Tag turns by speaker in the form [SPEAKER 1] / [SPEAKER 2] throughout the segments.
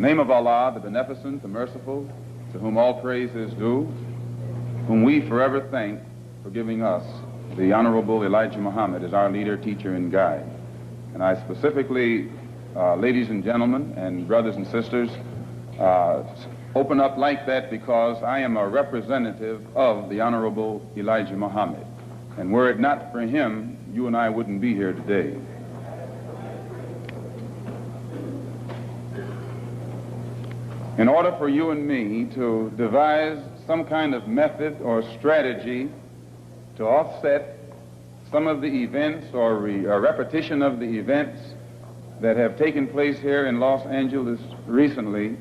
[SPEAKER 1] name of Allah, the Beneficent, the Merciful, to whom all praise is due, whom we forever thank for giving us the Honorable Elijah Muhammad as our leader, teacher, and guide. And I specifically, ladies and gentlemen, and brothers and sisters, open up like that because I am a representative of the Honorable Elijah Muhammad. And were it not for him, you and I wouldn't be here today. In order for you and me to devise some kind of method or strategy to offset some of the events or repetition of the events that have taken place here in Los Angeles recently,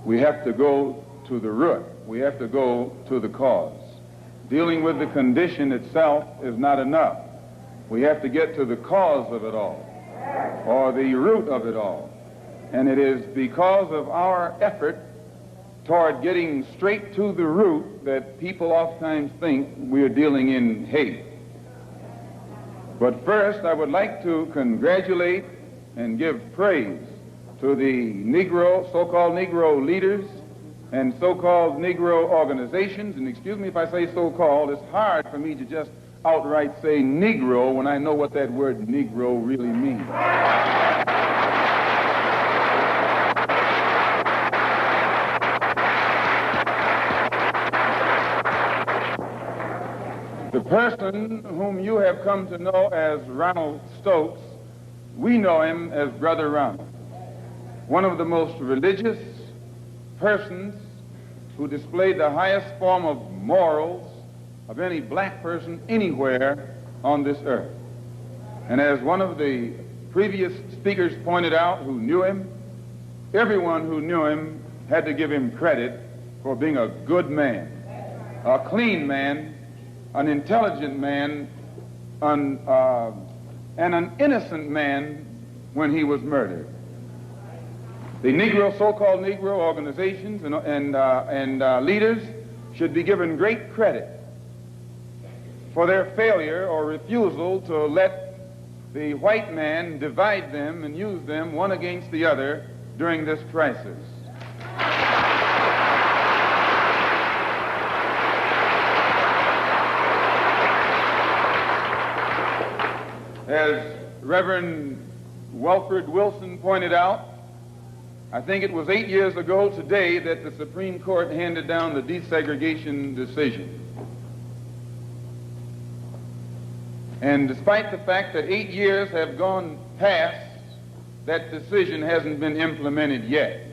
[SPEAKER 1] we have to go to the root. We have to go to the cause. Dealing with the condition itself is not enough. We have to get to the cause of it all, or the root of it all. And it is because of our effort toward getting straight to the root that people oftentimes think we are dealing in hate. But first, I would like to congratulate and give praise to the Negro, so-called Negro leaders and so-called Negro organizations. And excuse me if I say so-called, it's hard for me to just outright say Negro when I know what that word Negro really means. The person whom you have come to know as Ronald Stokes, we know him as Brother Ronald, one of the most religious persons who displayed the highest form of morals of any black person anywhere on this earth. And as one of the previous speakers pointed out who knew him, everyone who knew him had to give him credit for being a good man, a clean man, an intelligent man, and an innocent man when he was murdered. The Negro, so-called Negro organizations and leaders should be given great credit for their failure or refusal to let the white man divide them and use them one against the other during this crisis. As Reverend Wilfred Wilson pointed out, I think it was 8 years ago today that the Supreme Court handed down the desegregation decision. And despite the fact that 8 years have gone past, that decision hasn't been implemented yet.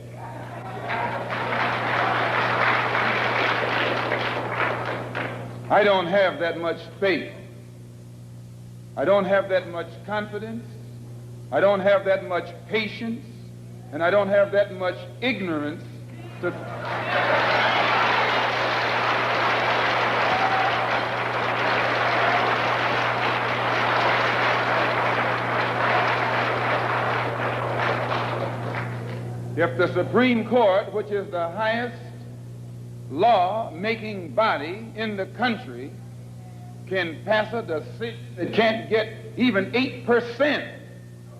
[SPEAKER 1] I don't have that much faith. I don't have that much confidence. I don't have that much patience. And I don't have that much ignorance to... If the Supreme Court, which is the highest law-making body in the country, can pass a decision that can't get even 8%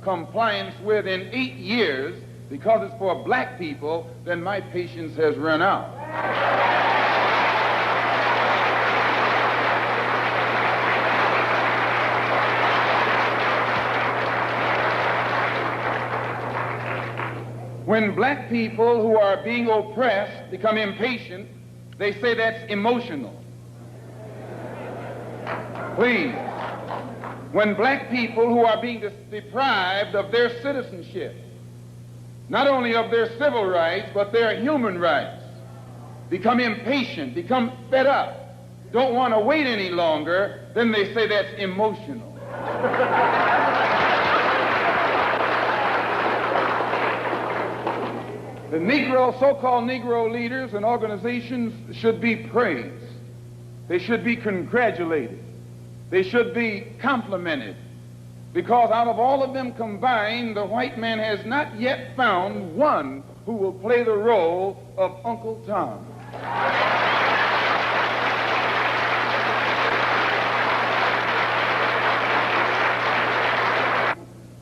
[SPEAKER 1] compliance with in 8 years because it's for black people, then my patience has run out. When black people who are being oppressed become impatient, they say that's emotional. Please. When black people who are being deprived of their citizenship, not only of their civil rights, but their human rights, become impatient, become fed up, don't want to wait any longer, then they say that's emotional. The Negro, so-called Negro leaders and organizations should be praised. They should be congratulated. They should be complimented, because out of all of them combined, the white man has not yet found one who will play the role of Uncle Tom.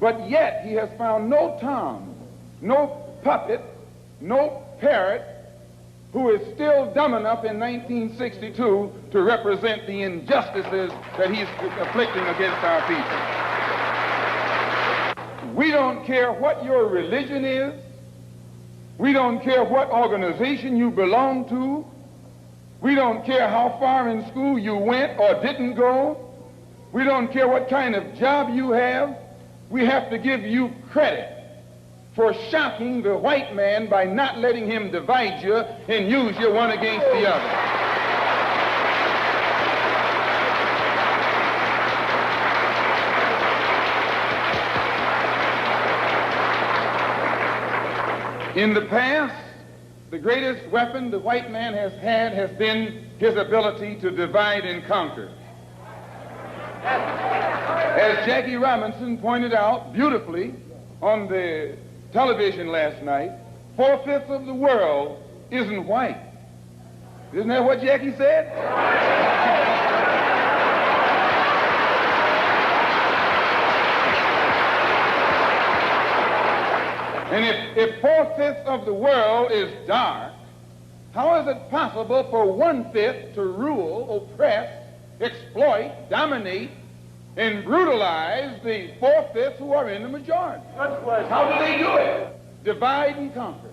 [SPEAKER 1] But yet he has found no Tom, no puppet, no parrot, who is still dumb enough in 1962 to represent the injustices that he's afflicting against our people. We don't care what your religion is. We don't care what organization you belong to. We don't care how far in school you went or didn't go. We don't care what kind of job you have. We have to give you credit for shocking the white man by not letting him divide you and use you one against the other. In the past, the greatest weapon the white man has had has been his ability to divide and conquer. As Jackie Robinson pointed out beautifully on the television last night, 4/5 of the world isn't white. Isn't that what Jackie said? And if 4/5 of the world is dark, how is it possible for 1/5 to rule, oppress, exploit, dominate, and brutalize the 4/5 who are in the majority? How do they do it? Divide and conquer.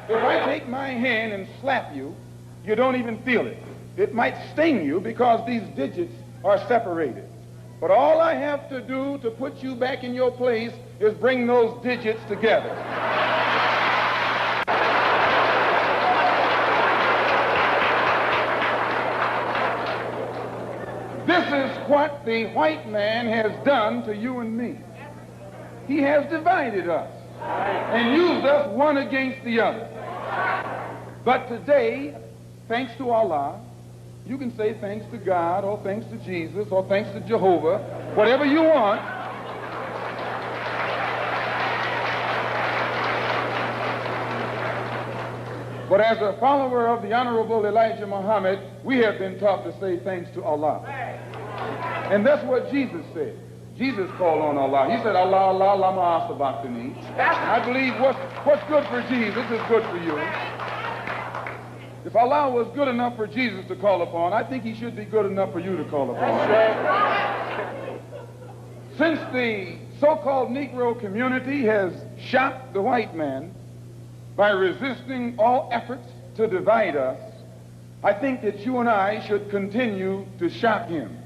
[SPEAKER 1] If I take my hand and slap you, you don't even feel it. It might sting you because these digits are separated. But all I have to do to put you back in your place is bring those digits together. This is what the white man has done to you and me. He has divided us and used us one against the other. But today, thanks to Allah, you can say thanks to God or thanks to Jesus or thanks to Jehovah, whatever you want. But as a follower of the Honorable Elijah Muhammad, we have been taught to say thanks to Allah. And that's what Jesus said. Jesus called on Allah. He said, Allah, Allah, lama asabachthani. I believe what's good for Jesus is good for you. If Allah was good enough for Jesus to call upon, I think he should be good enough for you to call upon. Since the so-called Negro community has shocked the white man by resisting all efforts to divide us, I think that you and I should continue to shock him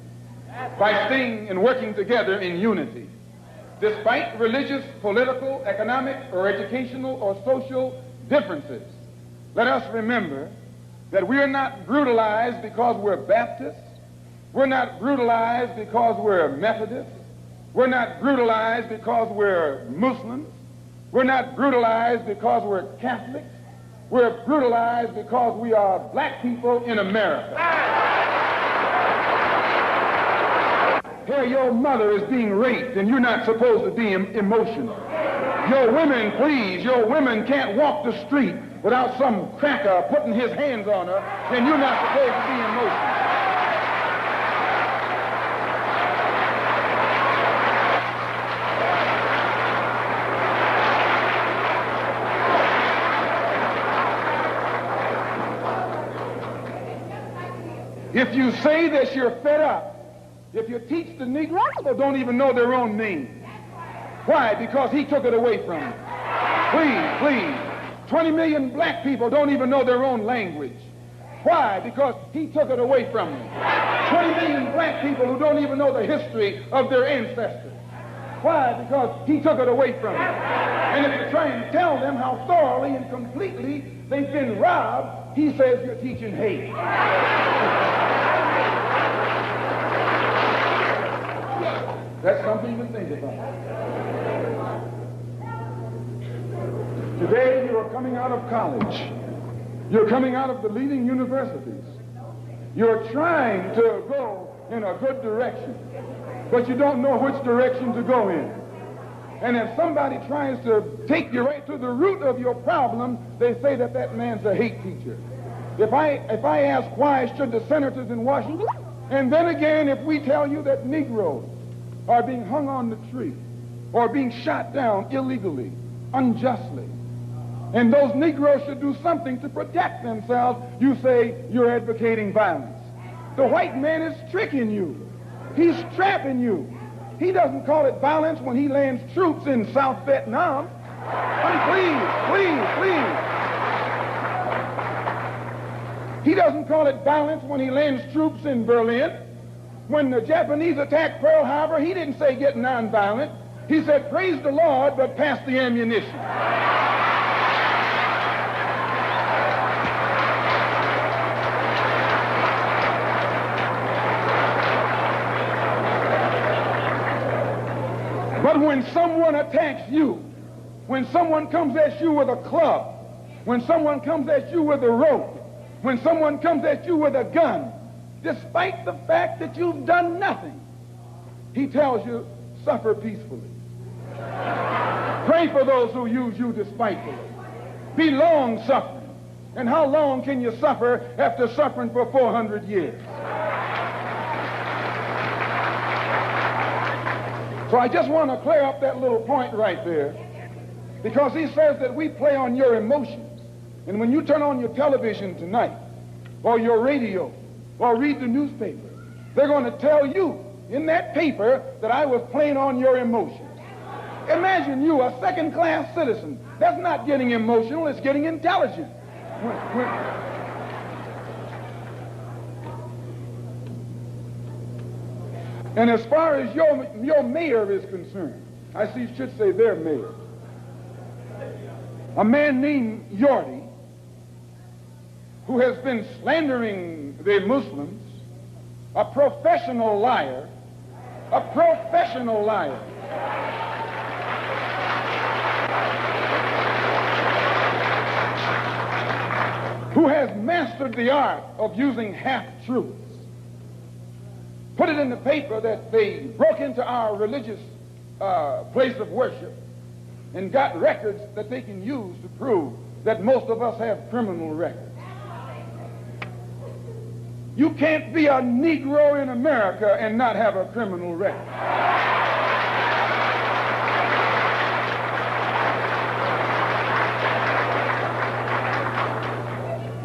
[SPEAKER 1] by staying and working together in unity. Despite religious, political, economic, or educational or social differences, let us remember that we are not brutalized because we're Baptists. We're not brutalized because we're Methodists. We're not brutalized because we're Muslims. We're not brutalized because we're Catholics. We're brutalized because we are black people in America. Here, your mother is being raped, and you're not supposed to be emotional. Your women, please, your women can't walk the street without some cracker putting his hands on her, and you're not supposed to be emotional. If you say that you're fed up, if you teach the Negro, people don't even know their own name. Why? Because he took it away from them. Please, please. 20 million black people don't even know their own language. Why? Because he took it away from them. 20 million black people who don't even know the history of their ancestors. Why? Because he took it away from them. And if you try and tell them how thoroughly and completely they've been robbed, he says you're teaching hate. That's something to think about. Today you are coming out of college. You're coming out of the leading universities. You're trying to go in a good direction, but you don't know which direction to go in. And if somebody tries to take you right to the root of your problem, they say that that man's a hate teacher. If I ask why should the senators in Washington, and then again if we tell you that Negroes are being hung on the tree or being shot down illegally, unjustly,
[SPEAKER 2] and those Negroes should do something to protect themselves, you say you're advocating violence. The white man is tricking you. He's trapping you. He doesn't call it violence when he lands troops in South Vietnam. Please. He doesn't call it violence when he lands troops in Berlin. When the Japanese attacked Pearl Harbor, he didn't say get nonviolent. He said, praise the Lord, but pass the ammunition. But when someone attacks you, when someone comes at you with a club, when someone comes at you with a rope, when someone comes at you with a gun, despite the fact that you've done nothing, he tells you, suffer peacefully. Pray for those who use you despitefully. Be long-suffering. And how long can you suffer after suffering for 400 years? So I just want to clear up that little point right there, because he says that we play on your emotions. And when you turn on your television tonight, or your radio, or read the newspaper, they're going to tell you in that paper that I was playing on your emotions. Imagine you, a second-class citizen. That's not getting emotional, it's getting intelligent. And as far as your mayor is concerned, I see you should say their mayor. A man named Yorty, who has been slandering the Muslims, a professional liar, who has mastered the art of using half-truths. Put it in the paper that they broke into our religious place of worship and got records that they can use to prove that most of us have criminal records. You can't be a Negro in America and not have a criminal record.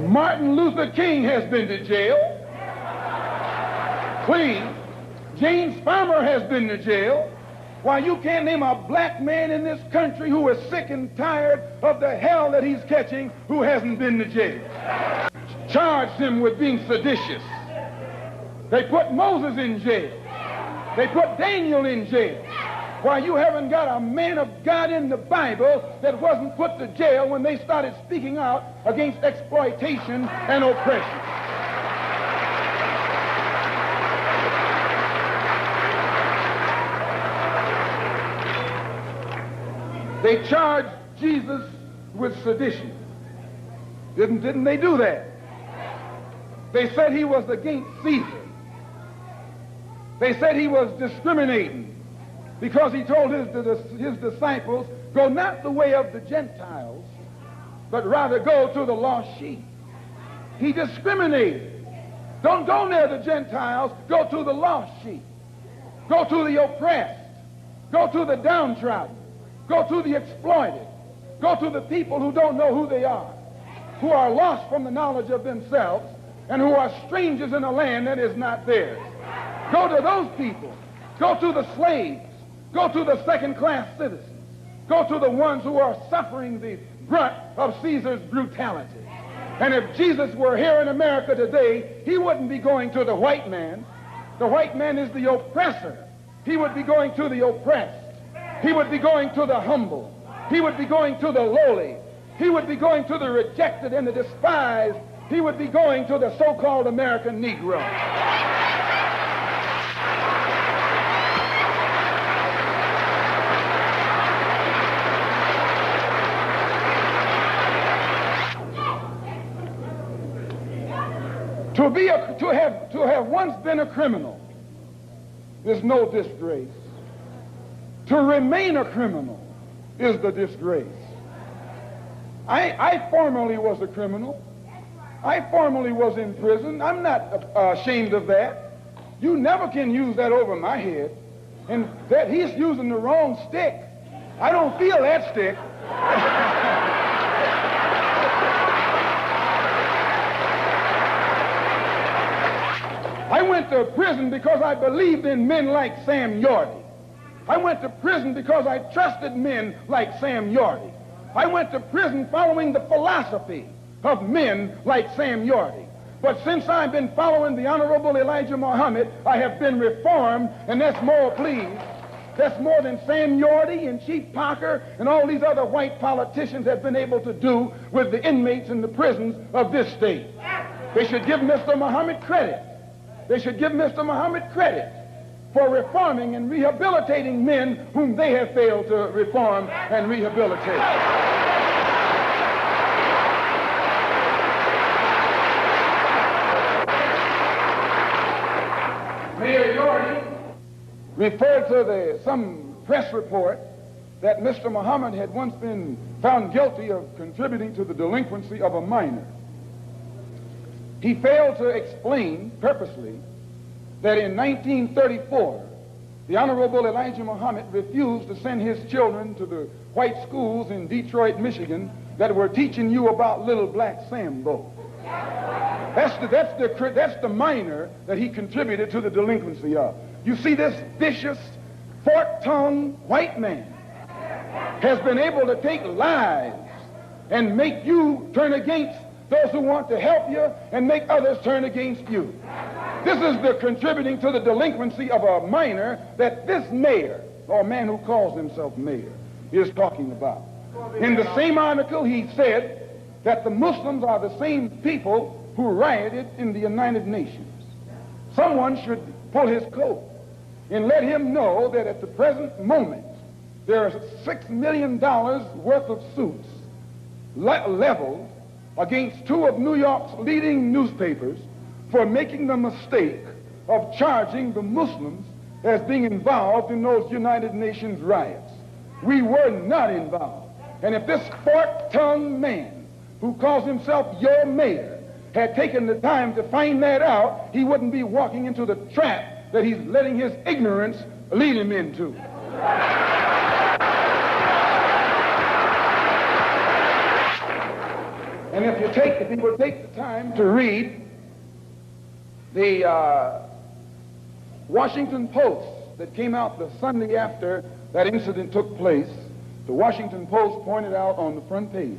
[SPEAKER 2] Martin Luther King has been to jail. Clean. James Farmer has been to jail. Why, you can't name a black man in this country who is sick and tired of the hell that he's catching who hasn't been to jail. Charged him with being seditious. They put Moses in jail. They put Daniel in jail. Why, you haven't got a man of God in the Bible that wasn't put to jail when they started speaking out against exploitation and oppression. They charged Jesus with sedition. Didn't they do that? They said he was against Caesar. They said he was discriminating because he told his disciples, go not the way of the Gentiles, but rather go to the lost sheep. He discriminated. Don't go near the Gentiles, go to the lost sheep. Go to the oppressed. Go to the downtrodden. Go to the exploited. Go to the people who don't know who they are, who are lost from the knowledge of themselves, and who are strangers in a land that is not theirs. Go to those people. Go to the slaves. Go to the second-class citizens. Go to the ones who are suffering the brunt of Caesar's brutality. And if Jesus were here in America today, he wouldn't be going to the white man. The white man is the oppressor. He would be going to the oppressed. He would be going to the humble. He would be going to the lowly. He would be going to the rejected and the despised. He would be going to the so-called American Negro. To have once been a criminal is no disgrace. To remain a criminal is the disgrace. I formerly was a criminal. I formerly was in prison. I'm not ashamed of that. You never can use that over my head. And that he's using the wrong stick. I don't feel that stick. to prison because I believed in men like Sam Yorty. I went to prison because I trusted men like Sam Yorty. I went to prison following the philosophy of men like Sam Yorty. But since I've been following the Honorable Elijah Muhammad, I have been reformed, and that's more, please. That's more than Sam Yorty and Chief Parker and all these other white politicians have been able to do with the inmates in the prisons of this state. They should give Mr. Muhammad credit. They should give Mr. Muhammad credit for reforming and rehabilitating men whom they have failed to reform and rehabilitate. Mayor Yorty referred to some press report that Mr. Muhammad had once been found guilty of contributing to the delinquency of a minor. He failed to explain purposely that in 1934, the Honorable Elijah Muhammad refused to send his children to the white schools in Detroit, Michigan that were teaching you about little black Sambo. That's the minor that he contributed to the delinquency of. You see, this vicious, fork-tongued white man has been able to take lies and make you turn against those who want to help you and make others turn against you. This is the contributing to the delinquency of a minor that this mayor, or man who calls himself mayor, is talking about. In the same article, he said that the Muslims are the same people who rioted in the United Nations. Someone should pull his coat and let him know that at the present moment, there are $6 million worth of suits leveled against two of New York's leading newspapers for making the mistake of charging the Muslims as being involved in those United Nations riots. We were not involved. And if this fork-tongued man who calls himself your mayor had taken the time to find that out, he wouldn't be walking into the trap that he's letting his ignorance lead him into. And if you will take the time to read the Washington Post that came out the Sunday after that incident took place, the Washington Post pointed out on the front page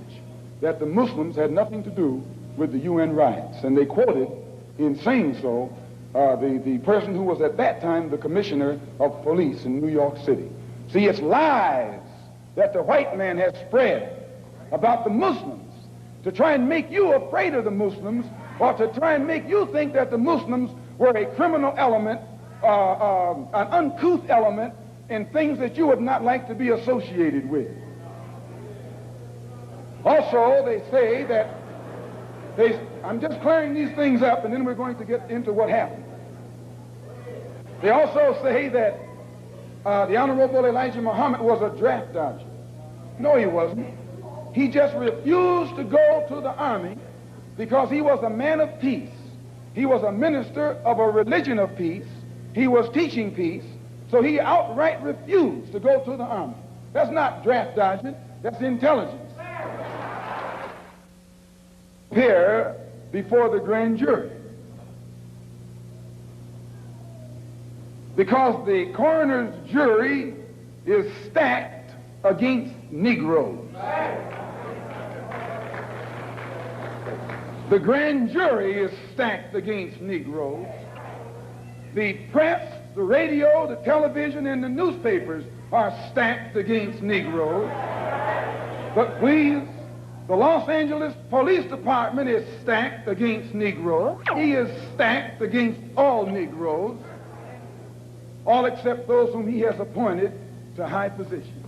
[SPEAKER 2] that the Muslims had nothing to do with the UN riots. And they quoted, in saying so, the person who was at that time the commissioner of police in New York City. See, it's lies that the white man has spread about the Muslims to try and make you afraid of the Muslims, or to try and make you think that the Muslims were a criminal element, an uncouth element, and things that you would not like to be associated with. Also, they say that I'm just clearing these things up, and then we're going to get into what happened. They also say that the Honorable Elijah Muhammad was a draft dodger. No, he wasn't. He just refused to go to the army because he was a man of peace. He was a minister of a religion of peace. He was teaching peace. So he outright refused to go to the army. That's not draft dodging. That's intelligence. Appear before the grand jury, because the coroner's jury is stacked against Negroes. The grand jury is stacked against Negroes. The press, the radio, the television, and the newspapers are stacked against Negroes. But please, the Los Angeles Police Department is stacked against Negroes. He is stacked against all Negroes, all except those whom he has appointed to high positions.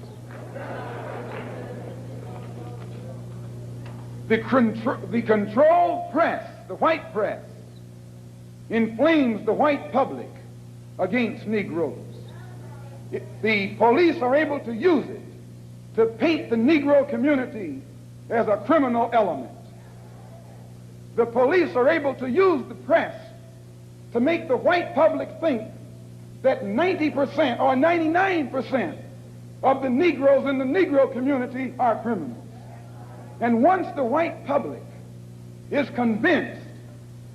[SPEAKER 2] The controlled press, the white press, inflames the white public against Negroes. The police are able to use it to paint the Negro community as a criminal element. The police are able to use the press to make the white public think that 90% or 99% of the Negroes in the Negro community are criminals. And once the white public is convinced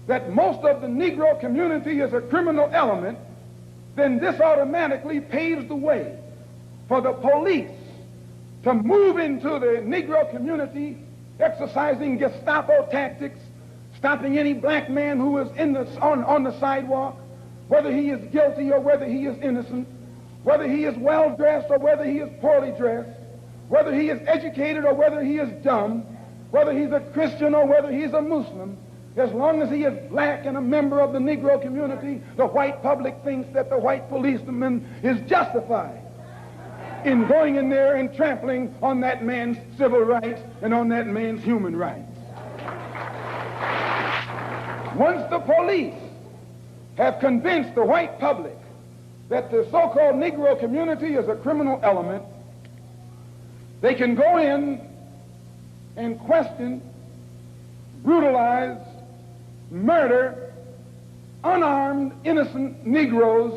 [SPEAKER 2] that most of the Negro community is a criminal element, then this automatically paves the way for the police to move into the Negro community, exercising Gestapo tactics, stopping any black man who is on the sidewalk, whether he is guilty or whether he is innocent, whether he is well-dressed or whether he is poorly dressed, whether he is educated or whether he is dumb, whether he's a Christian or whether he's a Muslim. As long as he is black and a member of the Negro community, the white public thinks that the white policeman is justified in going in there and trampling on that man's civil rights and on that man's human rights. Once the police have convinced the white public that the so-called Negro community is a criminal element, they can go in and question, brutalize, murder unarmed, innocent Negroes,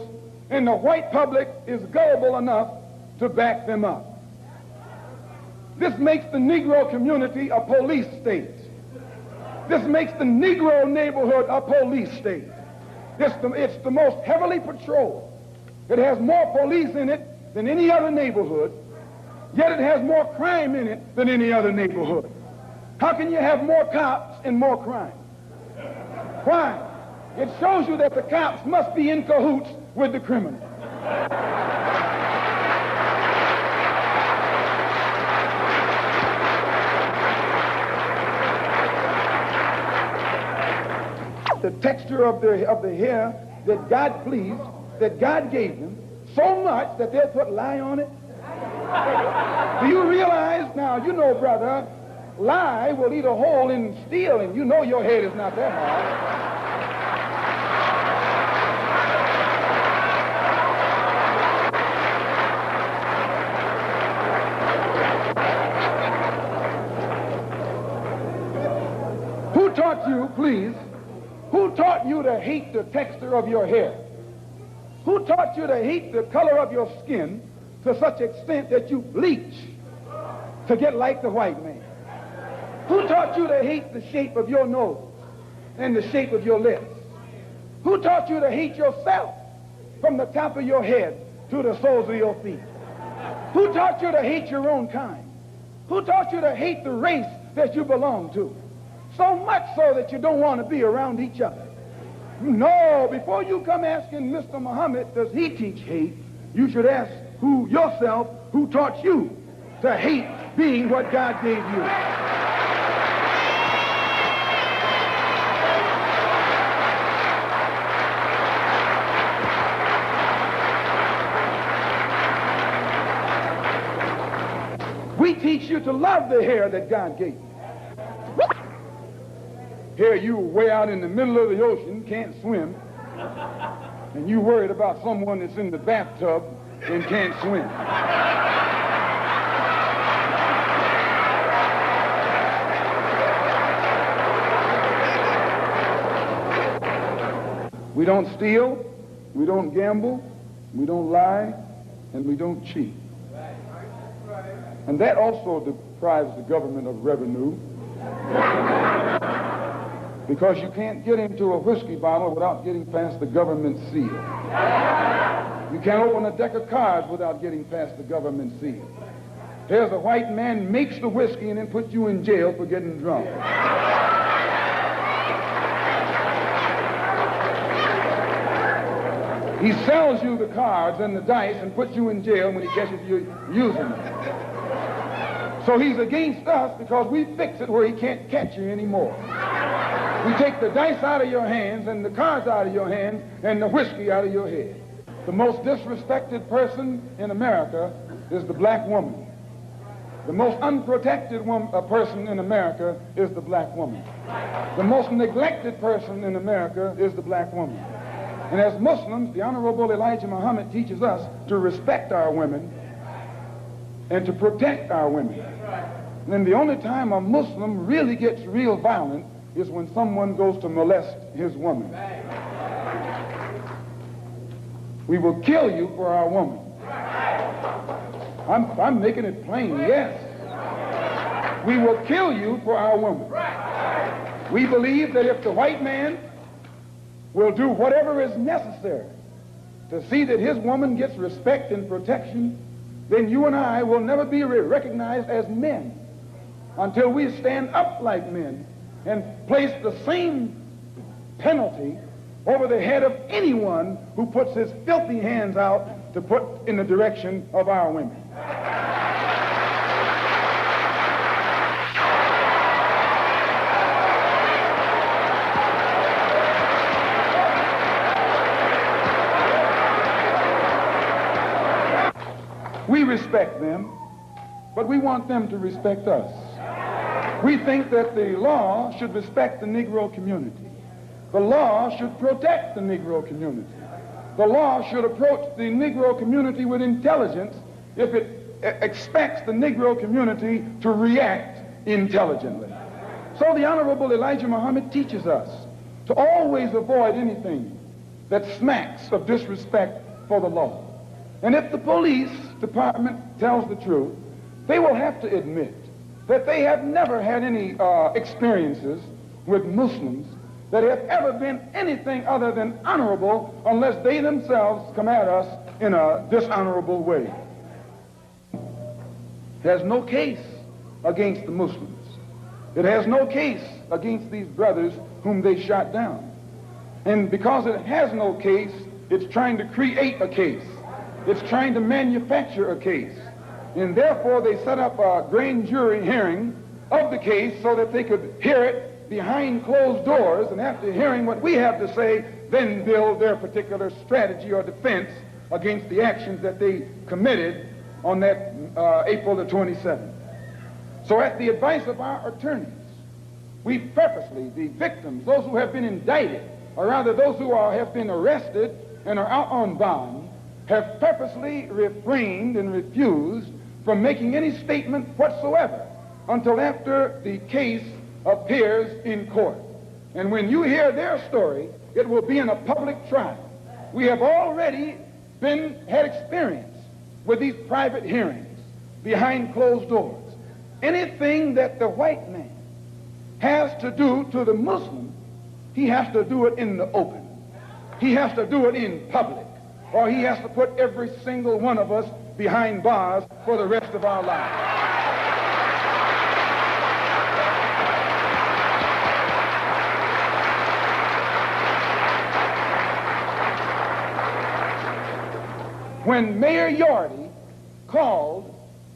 [SPEAKER 2] and the white public is gullible enough to back them up. This makes the Negro community a police state. This makes the Negro neighborhood a police state. It's the most heavily patrolled. It has more police in it than any other neighborhood, yet it has more crime in it than any other neighborhood. How can you have more cops and more crime? Why? It shows you that the cops must be in cahoots with the criminal. The texture of the hair that God pleased, that God gave them, so much that they'll put lye on it. Do you realize, now, you know, brother, lye will eat a hole in steel, and you know your head is not that hard. Who taught you, please, who taught you to hate the texture of your hair? Who taught you to hate the color of your skin to such extent that you bleach to get like the white man? Who taught you to hate the shape of your nose and the shape of your lips? Who taught you to hate yourself from the top of your head to the soles of your feet? Who taught you to hate your own kind? Who taught you to hate the race that you belong to? So much so that you don't want to be around each other. No, before you come asking Mr. Muhammad, does he teach hate, you should ask yourself who taught you to hate being what God gave you. We teach you to love the hair that God gave you. Here you way out in the middle of the ocean, can't swim, and you worried about someone that's in the bathtub and can't swim. We don't steal, we don't gamble, we don't lie, and we don't cheat. And that also deprives the government of revenue, because you can't get into a whiskey bottle without getting past the government seal. You can't open a deck of cards without getting past the government seal. Here's a white man makes the whiskey and then puts you in jail for getting drunk. He sells you the cards and the dice and puts you in jail when he catches you using them. So he's against us because we fix it where he can't catch you anymore. We take the dice out of your hands and the cards out of your hands and the whiskey out of your head. The most disrespected person in America is the black woman. The most unprotected person in America is the black woman. The most neglected person in America is the black woman. And as Muslims, the Honorable Elijah Muhammad teaches us to respect our women and to protect our women. And the only time a Muslim really gets real violent is when someone goes to molest his woman. We will kill you for our woman. I'm making it plain, yes. We will kill you for our woman. We believe that if the white man will do whatever is necessary to see that his woman gets respect and protection, then you and I will never be recognized as men until we stand up like men and place the same penalty over the head of anyone who puts his filthy hands out to put in the direction of our women. We respect them, but we want them to respect us. We think that the law should respect the Negro community. The law should protect the Negro community. The law should approach the Negro community with intelligence if it expects the Negro community to react intelligently. So the Honorable Elijah Muhammad teaches us to always avoid anything that smacks of disrespect for the law. And if the police department tells the truth, they will have to admit that they have never had any experiences with Muslims that have ever been anything other than honorable unless they themselves come at us in a dishonorable way. It has no case against the Muslims. It has no case against these brothers whom they shot down. And because it has no case, it's trying to create a case. It's trying to manufacture a case. And therefore they set up a grand jury hearing of the case so that they could hear it behind closed doors, and after hearing what we have to say, then build their particular strategy or defense against the actions that they committed on that April the 27th. So at the advice of our attorneys, we purposely, the victims, those who have been indicted, or rather those who have been arrested and are out on bond, have purposely refrained and refused from making any statement whatsoever until after the case appears in court. And when you hear their story, it will be in a public trial. We have already had experience with these private hearings behind closed doors. Anything that the white man has to do to the Muslim, he has to do it in the open. He has to do it in public, or he has to put every single one of us behind bars for the rest of our lives. When Mayor Yorty called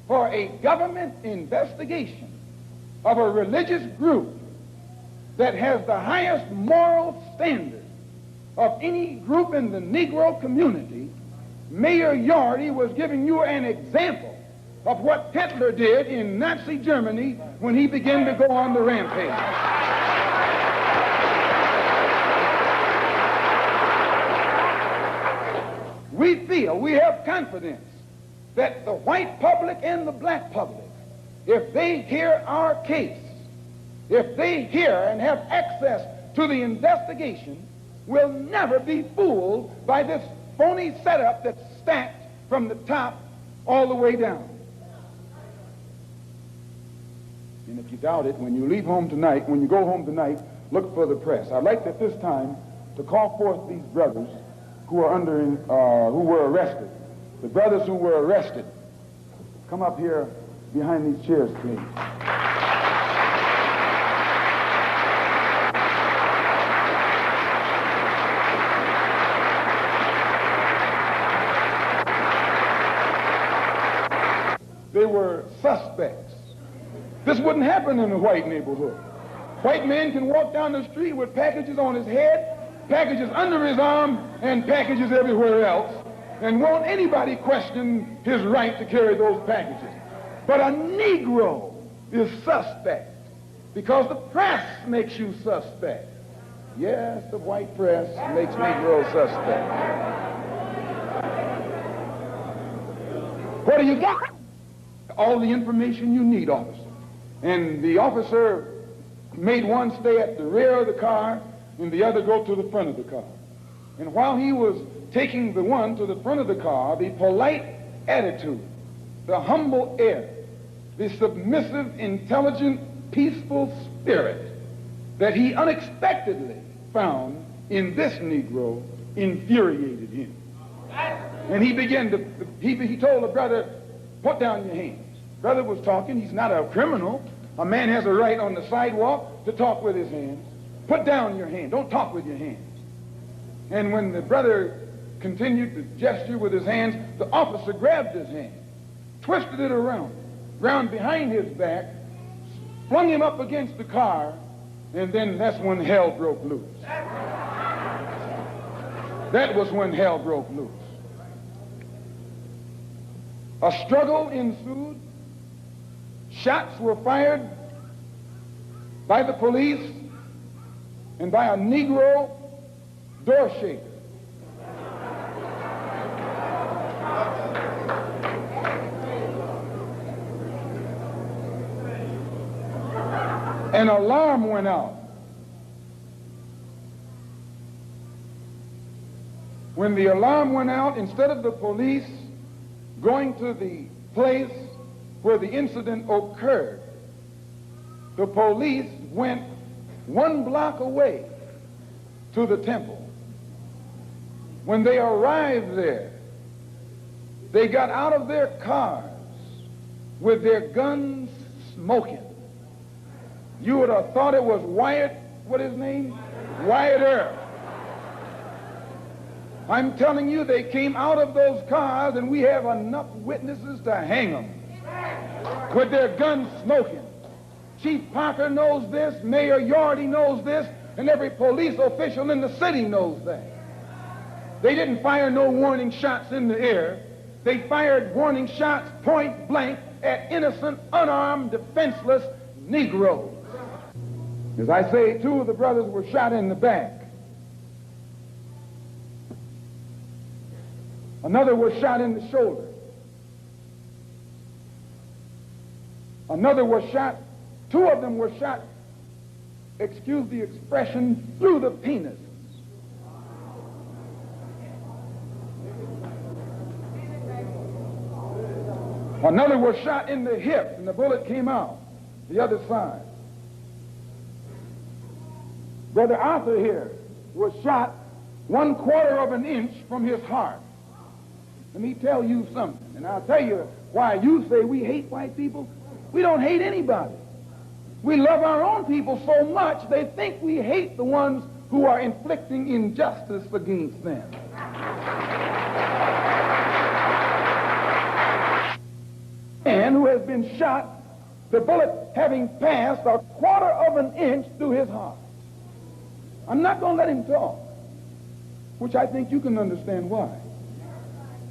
[SPEAKER 2] for a government investigation of a religious group that has the highest moral standard of any group in the Negro community, Mayor Yorty was giving you an example of what Hitler did in Nazi Germany when he began to go on the rampage. We have confidence that the white public and the black public, if they hear our case, if they hear and have access to the investigation, will never be fooled by this phony setup that's stacked from the top all the way down. And if you doubt it, when you leave home tonight, when you go home tonight, look for the press. I'd like at this time to call forth these brothers who are who were arrested. The brothers who were arrested, come up here behind these chairs, please. They were suspects. This wouldn't happen in a white neighborhood. White man can walk down the street with packages on his head, packages under his arm, and packages everywhere else, and won't anybody question his right to carry those packages. But a Negro is suspect because the press makes you suspect. Yes, the white press makes Negroes suspect. What do you got? All the information you need, officer. And the officer made one stay at the rear of the car and the other go to the front of the car. And while he was taking the one to the front of the car, the polite attitude, the humble air, the submissive, intelligent, peaceful spirit that he unexpectedly found in this Negro infuriated him. And he began to, he told the brother, put down your hands. Brother was talking. He's not a criminal. A man has a right on the sidewalk to talk with his hands. Put down your hand. Don't talk with your hands. And when the brother continued to gesture with his hands, the officer grabbed his hand, twisted it around behind his back, flung him up against the car, and then that's when hell broke loose. That was when hell broke loose. A struggle ensued. Shots were fired by the police and by a Negro door shaker. An alarm went out. When the alarm went out, instead of the police going to the place where the incident occurred, the police went 1 block away to the temple. When they arrived there, they got out of their cars with their guns smoking. You would have thought it was Wyatt, what his name? Wyatt Earp. I'm telling you, they came out of those cars, and we have enough witnesses to hang them with their guns smoking. Chief Parker knows this, Mayor Yardy knows this, and every police official in the city knows that. They didn't fire no warning shots in the air. They fired warning shots point blank at innocent, unarmed, defenseless Negroes. As I say, 2 of the brothers were shot in the back. Another was shot in the shoulder. Another was shot, 2 of them were shot, excuse the expression, through the penis. Another was shot in the hip, and the bullet came out the other side. Brother Arthur here was shot 1/4 of an inch from his heart. Let me tell you something, and I'll tell you why you say we hate white people. We don't hate anybody. We love our own people so much they think we hate the ones who are inflicting injustice against them. Man who has been shot, the bullet having passed 1/4 of an inch through his heart. I'm not going to let him talk, which I think you can understand why.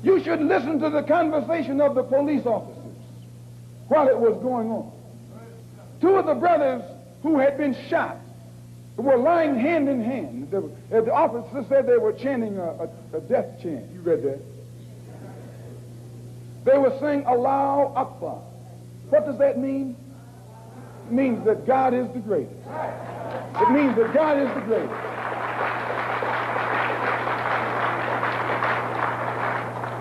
[SPEAKER 2] You should listen to the conversation of the police officers while it was going on. 2 of the brothers who had been shot were lying hand in hand. The officer said they were chanting a death chant. You read that? They were saying, Allahu Akbar. What does that mean? It means that God is the greatest. It means that God is the greatest.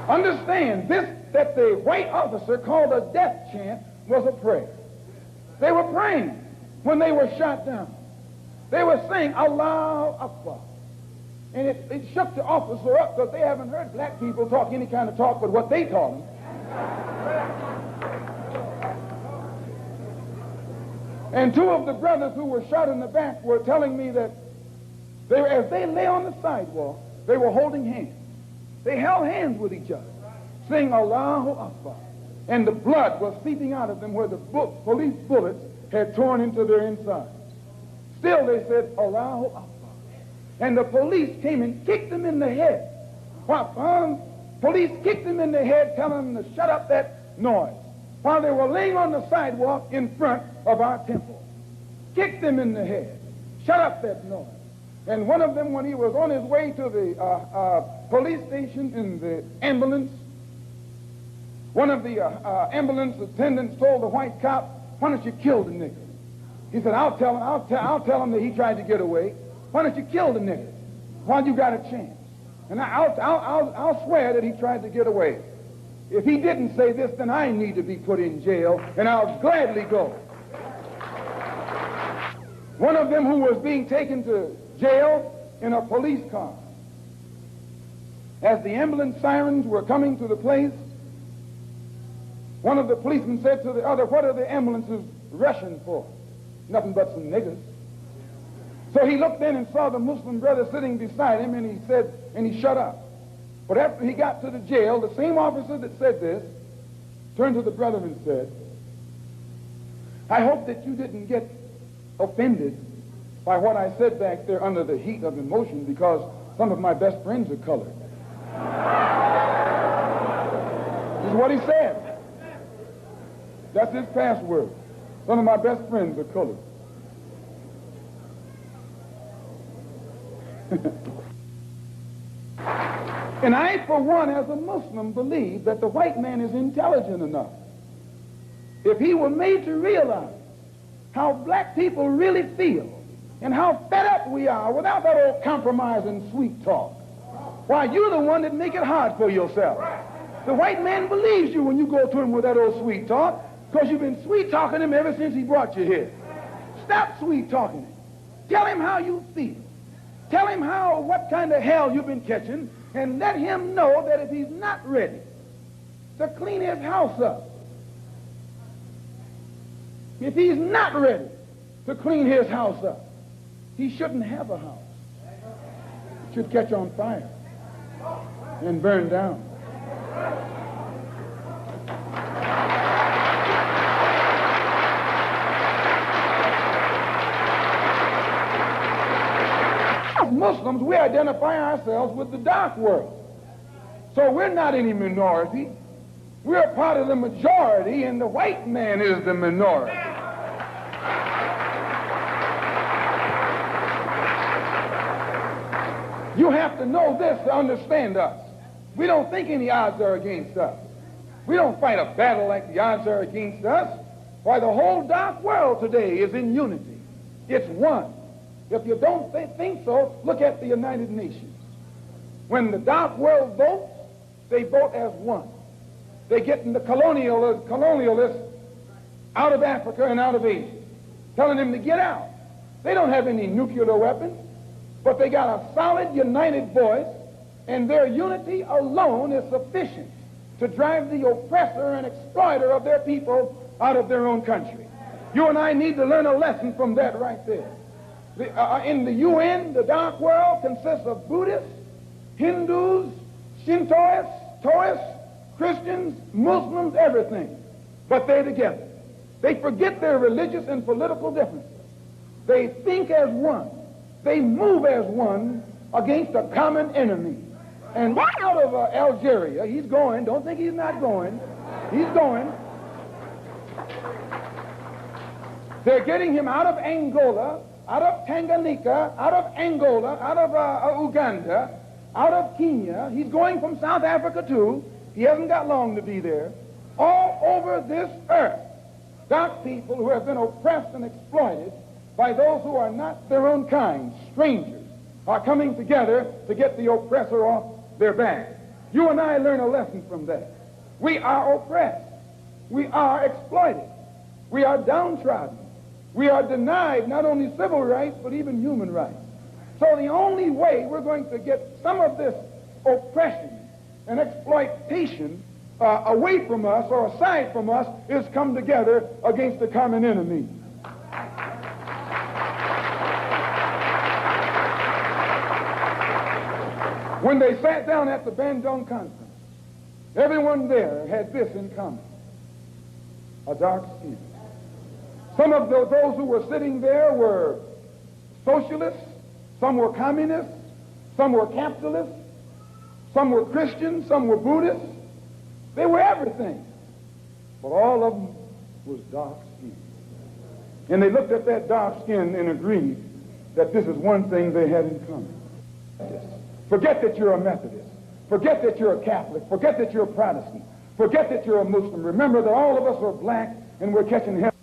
[SPEAKER 2] Understand, this that the white officer called a death chant was a prayer. They were praying when they were shot down. They were saying, Allahu Akbar. And it shook the officer up because they haven't heard black people talk any kind of talk but what they taught them. And 2 of the brothers who were shot in the back were telling me that as they lay on the sidewalk, they were holding hands. They held hands with each other, saying Allahu Akbar. And the blood was seeping out of them where the police bullets had torn into their insides. Still they said Allahu Akbar. And the police came and kicked them in the head. Police kicked them in the head, telling them to shut up that noise, while they were laying on the sidewalk in front of our temple. Kicked them in the head. Shut up that noise. And one of them, when he was on his way to the police station in the ambulance, one of the ambulance attendants told the white cop, why don't you kill the nigger? He said, I'll tell him that he tried to get away. Why don't you kill the nigger while you got a chance? And I'll swear that he tried to get away. If he didn't say this, then I need to be put in jail, and I'll gladly go. One of them who was being taken to jail in a police car. As the ambulance sirens were coming to the place, one of the policemen said to the other, "What are the ambulances rushing for?" "Nothing but some niggers." So he looked in and saw the Muslim brother sitting beside him, and he said, and he shut up. But after he got to the jail, the same officer that said this turned to the brother and said, "I hope that you didn't get offended by what I said back there under the heat of emotion, because some of my best friends are colored." This is what he said. That's his password. Some of my best friends are colored. And I, for one, as a Muslim, believe that the white man is intelligent enough. If he were made to realize how black people really feel and how fed up we are without that old compromise and sweet talk, why, you're the one that make it hard for yourself. The white man believes you when you go to him with that old sweet talk, because you've been sweet talking him ever since he brought you here. Stop sweet talking him. Tell him how you feel. Tell him what kind of hell you've been catching, and let him know that if he's not ready to clean his house up, if he's not ready to clean his house up, he shouldn't have a house. It should catch on fire and burn down. As Muslims, we identify ourselves with the dark world. So we're not any minority. We're part of the majority, and the white man is the minority. You have to know this to understand us. We don't think any odds are against us. We don't fight a battle like the odds are against us. Why, the whole dark world today is in unity. It's one. If you don't think so, look at the United Nations. When the dark world votes, they vote as one. They get the colonialists out of Africa and out of Asia, telling them to get out. They don't have any nuclear weapons, but they got a solid, united voice, and their unity alone is sufficient to drive the oppressor and exploiter of their people out of their own country. You and I need to learn a lesson from that right there. In the UN, the dark world consists of Buddhists, Hindus, Shintoists, Taoists, Christians, Muslims, everything. But they're together. They forget their religious and political differences. They think as one. They move as one against a common enemy. And out of Algeria, he's going. Don't think he's not going. He's going. They're getting him out of Angola, out of Tanganyika, out of Angola, out of Uganda, out of Kenya. He's going from South Africa too. He hasn't got long to be there. All over this earth, dark people who have been oppressed and exploited by those who are not their own kind, strangers, are coming together to get the oppressor off their back. You and I learn a lesson from that. We are oppressed. We are exploited. We are downtrodden. We are denied not only civil rights, but even human rights. So the only way we're going to get some of this oppression and exploitation away from us or aside from us is come together against the common enemy. When they sat down at the Bandung Conference, everyone there had this in common: a dark skin. Some of those who were sitting there were socialists, some were communists, some were capitalists, some were Christians, some were Buddhists. They were everything. But all of them was dark skin. And they looked at that dark skin and agreed that this is one thing they had in common. Forget that you're a Methodist. Forget that you're a Catholic. Forget that you're a Protestant. Forget that you're a Muslim. Remember that all of us are black and we're catching hell.